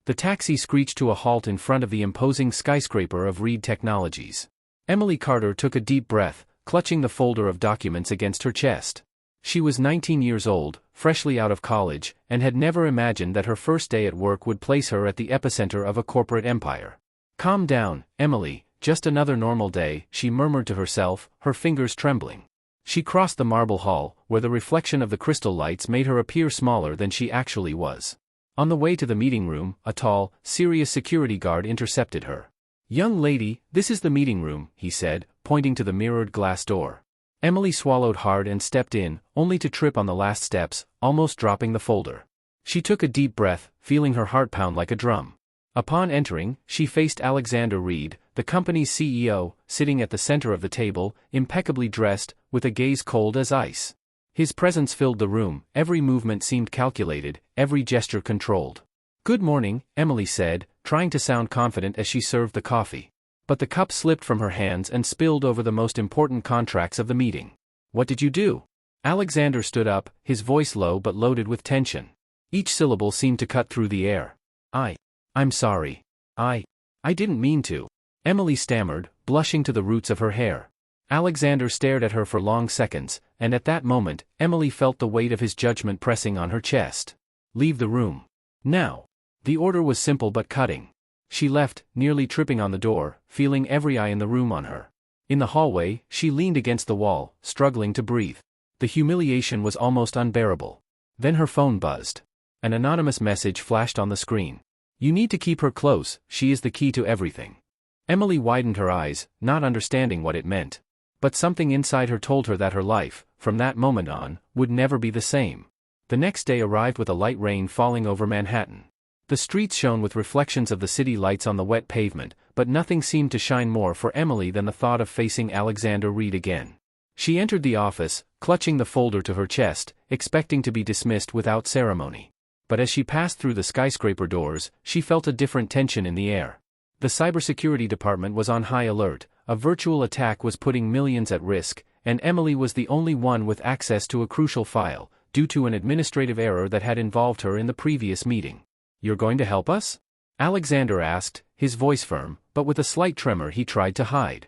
The taxi screeched to a halt in front of the imposing skyscraper of Reed Technologies. Emily Carter took a deep breath, clutching the folder of documents against her chest. She was 19 years old, freshly out of college, and had never imagined that her first day at work would place her at the epicenter of a corporate empire. "Calm down, Emily, just another normal day," she murmured to herself, her fingers trembling. She crossed the marble hall, where the reflection of the crystal lights made her appear smaller than she actually was. On the way to the meeting room, a tall, serious security guard intercepted her. "Young lady, this is the meeting room," he said, pointing to the mirrored glass door. Emily swallowed hard and stepped in, only to trip on the last steps, almost dropping the folder. She took a deep breath, feeling her heart pound like a drum. Upon entering, she faced Alexander Reed, the company's CEO, sitting at the center of the table, impeccably dressed, with a gaze cold as ice. His presence filled the room, every movement seemed calculated, every gesture controlled. "Good morning," Emily said, trying to sound confident as she served the coffee. But the cup slipped from her hands and spilled over the most important contracts of the meeting. "What did you do?" Alexander stood up, his voice low but loaded with tension. Each syllable seemed to cut through the air. I'm sorry. I didn't mean to." Emily stammered, blushing to the roots of her hair. Alexander stared at her for long seconds, and at that moment, Emily felt the weight of his judgment pressing on her chest. "Leave the room. Now." The order was simple but cutting. She left, nearly tripping on the door, feeling every eye in the room on her. In the hallway, she leaned against the wall, struggling to breathe. The humiliation was almost unbearable. Then her phone buzzed. An anonymous message flashed on the screen. "You need to keep her close, she is the key to everything." Emily widened her eyes, not understanding what it meant. But something inside her told her that her life, from that moment on, would never be the same. The next day arrived with a light rain falling over Manhattan. The streets shone with reflections of the city lights on the wet pavement, but nothing seemed to shine more for Emily than the thought of facing Alexander Reed again. She entered the office, clutching the folder to her chest, expecting to be dismissed without ceremony. But as she passed through the skyscraper doors, she felt a different tension in the air. The cybersecurity department was on high alert, a virtual attack was putting millions at risk, and Emily was the only one with access to a crucial file, due to an administrative error that had involved her in the previous meeting. "You're going to help us?" Alexander asked, his voice firm, but with a slight tremor he tried to hide.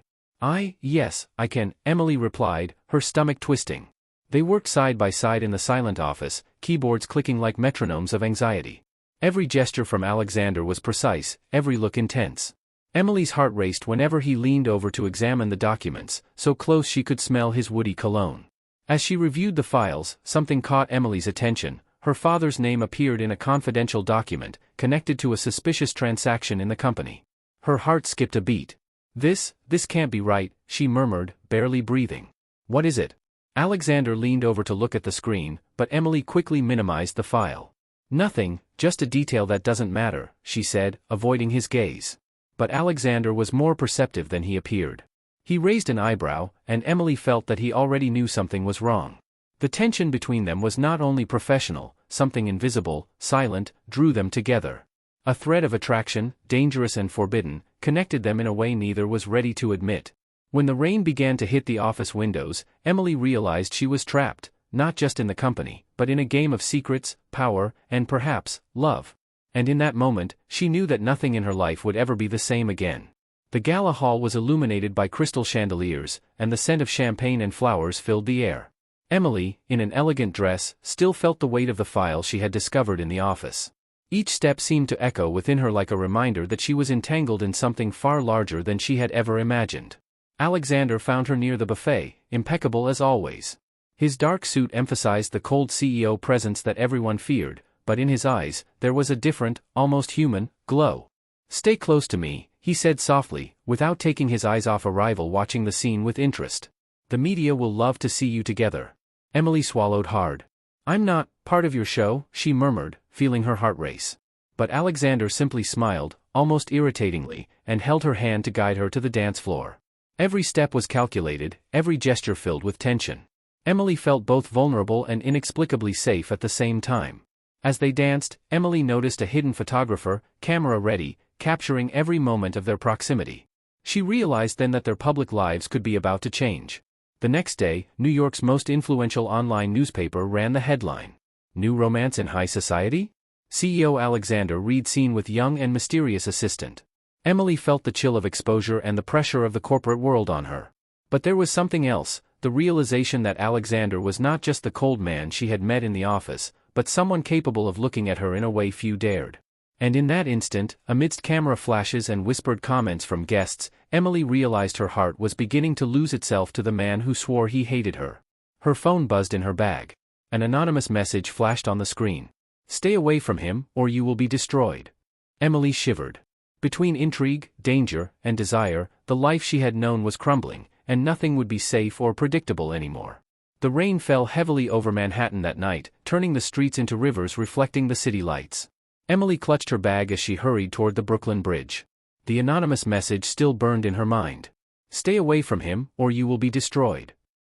Yes, I can," Emily replied, her stomach twisting. They worked side by side in the silent office, keyboards clicking like metronomes of anxiety. Every gesture from Alexander was precise, every look intense. Emily's heart raced whenever he leaned over to examine the documents, so close she could smell his woody cologne. As she reviewed the files, something caught Emily's attention. Her father's name appeared in a confidential document, connected to a suspicious transaction in the company. Her heart skipped a beat. This can't be right," she murmured, barely breathing. "What is it?" Alexander leaned over to look at the screen, but Emily quickly minimized the file. "Nothing, just a detail that doesn't matter," she said, avoiding his gaze. But Alexander was more perceptive than he appeared. He raised an eyebrow, and Emily felt that he already knew something was wrong. The tension between them was not only professional, something invisible, silent, drew them together. A thread of attraction, dangerous and forbidden, connected them in a way neither was ready to admit. When the rain began to hit the office windows, Emily realized she was trapped, not just in the company, but in a game of secrets, power, and perhaps, love. And in that moment, she knew that nothing in her life would ever be the same again. The gala hall was illuminated by crystal chandeliers, and the scent of champagne and flowers filled the air. Emily, in an elegant dress, still felt the weight of the file she had discovered in the office. Each step seemed to echo within her like a reminder that she was entangled in something far larger than she had ever imagined. Alexander found her near the buffet, impeccable as always. His dark suit emphasized the cold CEO presence that everyone feared, but in his eyes, there was a different, almost human, glow. "Stay close to me," he said softly, without taking his eyes off a rival watching the scene with interest. "The media will love to see you together." Emily swallowed hard. "I'm not part of your show," she murmured, feeling her heart race. But Alexander simply smiled, almost irritatingly, and held her hand to guide her to the dance floor. Every step was calculated, every gesture filled with tension. Emily felt both vulnerable and inexplicably safe at the same time. As they danced, Emily noticed a hidden photographer, camera ready, capturing every moment of their proximity. She realized then that their public lives could be about to change. The next day, New York's most influential online newspaper ran the headline. "New romance in high society? CEO Alexander Reed seen with young and mysterious assistant. Emily felt the chill of exposure and the pressure of the corporate world on her. But there was something else, the realization that Alexander was not just the cold man she had met in the office, but someone capable of looking at her in a way few dared. And in that instant, amidst camera flashes and whispered comments from guests, Emily realized her heart was beginning to lose itself to the man who swore he hated her. Her phone buzzed in her bag. An anonymous message flashed on the screen. "Stay away from him, or you will be destroyed." Emily shivered. Between intrigue, danger, and desire, the life she had known was crumbling, and nothing would be safe or predictable anymore. The rain fell heavily over Manhattan that night, turning the streets into rivers reflecting the city lights. Emily clutched her bag as she hurried toward the Brooklyn Bridge. The anonymous message still burned in her mind. "Stay away from him, or you will be destroyed."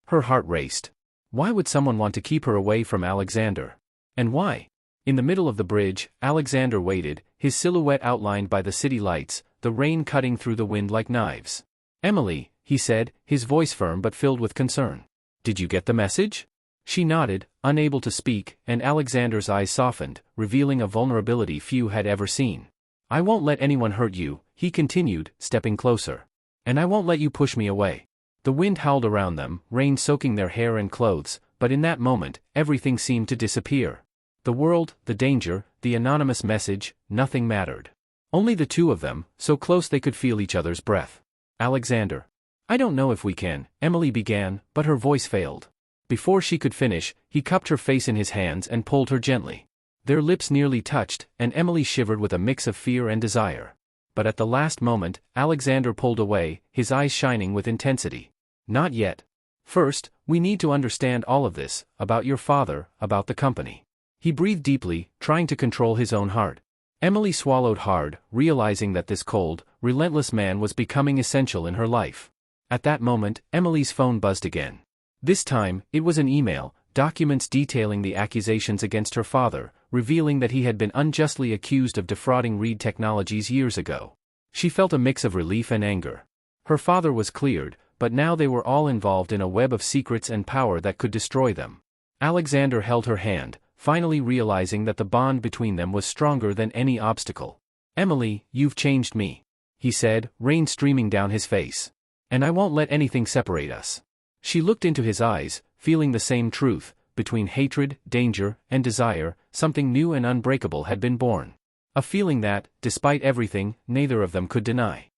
Her heart raced. Why would someone want to keep her away from Alexander? And why? In the middle of the bridge, Alexander waited, his silhouette outlined by the city lights, the rain cutting through the wind like knives. "Emily," he said, his voice firm but filled with concern. "Did you get the message?" She nodded, unable to speak, and Alexander's eyes softened, revealing a vulnerability few had ever seen. "I won't let anyone hurt you," he continued, stepping closer. "And I won't let you push me away." The wind howled around them, rain soaking their hair and clothes, but in that moment, everything seemed to disappear. The world, the danger, the anonymous message, nothing mattered. Only the two of them, so close they could feel each other's breath. "Alexander. I don't know if we can," Emily began, but her voice failed. Before she could finish, he cupped her face in his hands and pulled her gently. Their lips nearly touched, and Emily shivered with a mix of fear and desire. But at the last moment, Alexander pulled away, his eyes shining with intensity. "Not yet. First, we need to understand all of this, about your father, about the company." He breathed deeply, trying to control his own heart. Emily swallowed hard, realizing that this cold, relentless man was becoming essential in her life. At that moment, Emily's phone buzzed again. This time, it was an email, documents detailing the accusations against her father, revealing that he had been unjustly accused of defrauding Reed Technologies years ago. She felt a mix of relief and anger. Her father was cleared, but now they were all involved in a web of secrets and power that could destroy them. Alexander held her hand, finally realizing that the bond between them was stronger than any obstacle. "Emily, you've changed me," he said, rain streaming down his face. "And I won't let anything separate us." She looked into his eyes, feeling the same truth, between hatred, danger, and desire, something new and unbreakable had been born. A feeling that, despite everything, neither of them could deny.